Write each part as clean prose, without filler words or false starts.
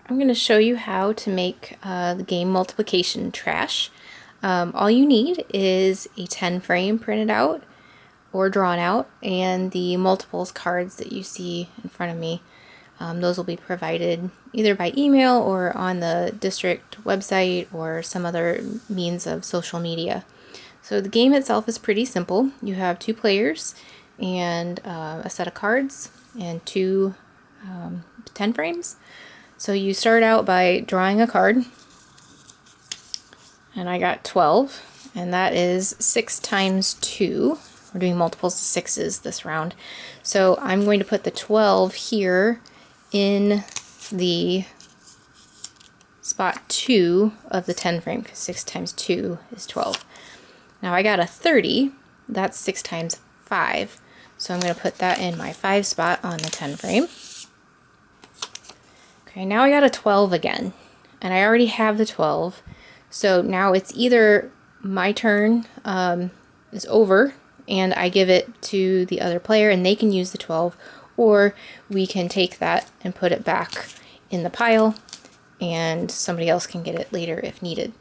I'm going to show you how to make the game multiplication trash. All you need is a 10 frame printed out or drawn out, and the multiples cards that you see in front of me. Those will be provided either by email or on the district website or some other means of social media. So the game itself is pretty simple. You have 2 players and a set of cards and 2 10 frames. So you start out by drawing a card, and I got 12, and that is 6 times 2. We're doing multiples of 6s this round. So I'm going to put the 12 here in the spot 2 of the 10 frame, because 6 times 2 is 12. Now I got a 30, that's 6 times 5. So I'm going to put that in my 5 spot on the 10 frame. Okay, now I got a 12 again, and I already have the 12, so now it's either my turn is over and I give it to the other player and they can use the 12, or we can take that and put it back in the pile and somebody else can get it later if needed.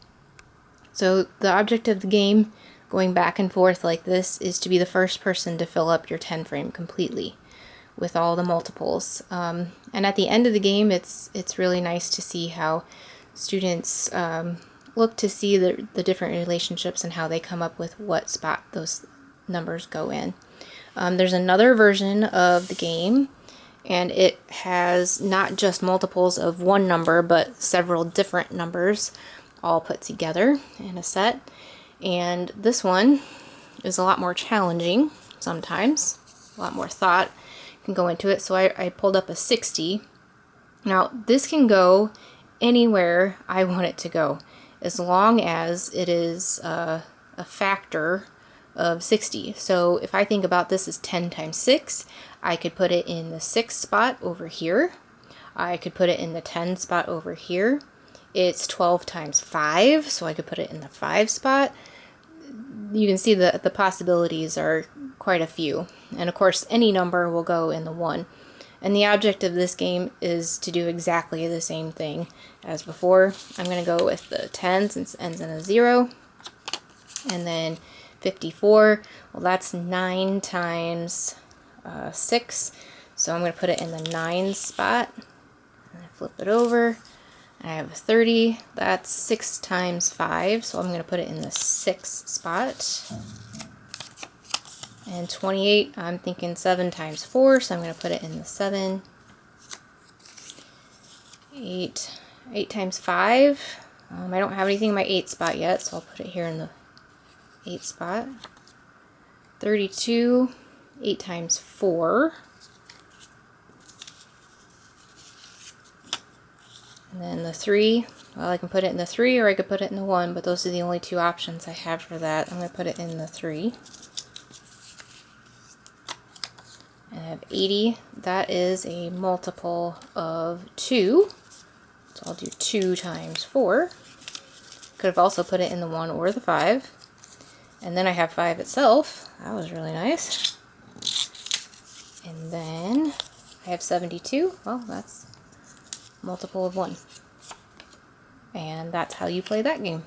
So the object of the game, going back and forth like this, is to be the first person to fill up your 10 frame completely with all the multiples. And at the end of the game, it's really nice to see how students look to see the different relationships and how they come up with what spot those numbers go in. There's another version of the game, and it has not just multiples of one number, but several different numbers all put together in a set. And this one is a lot more challenging sometimes, a lot more thought can go into it. So I pulled up a 60. Now this can go anywhere I want it to go, as long as it is a factor of 60. So if I think about this as 10 times 6, I could put it in the 6 spot over here. I could put it in the 10 spot over here. It's 12 times 5, so I could put it in the 5 spot. You can see the possibilities are quite a few. And of course, any number will go in the 1. And the object of this game is to do exactly the same thing as before. I'm going to go with the 10 since it ends in a 0. And then 54, well, that's 9 times 6. So I'm going to put it in the 9 spot. And I flip it over. I have 30, that's 6 times 5, so I'm going to put it in the 6 spot. And 28, I'm thinking 7 times 4, so I'm going to put it in the 7. 8 times 5, I don't have anything in my 8 spot yet, so I'll put it here in the 8 spot. 32, 8 times 4. And then the 3, well, I can put it in the 3 or I could put it in the 1, but those are the only 2 options I have for that. I'm going to put it in the 3. And I have 80. That is a multiple of 2. So I'll do 2 times 4. Could have also put it in the 1 or the 5. And then I have 5 itself. That was really nice. And then I have 72. Well, that's multiple of 1. And that's how you play that game.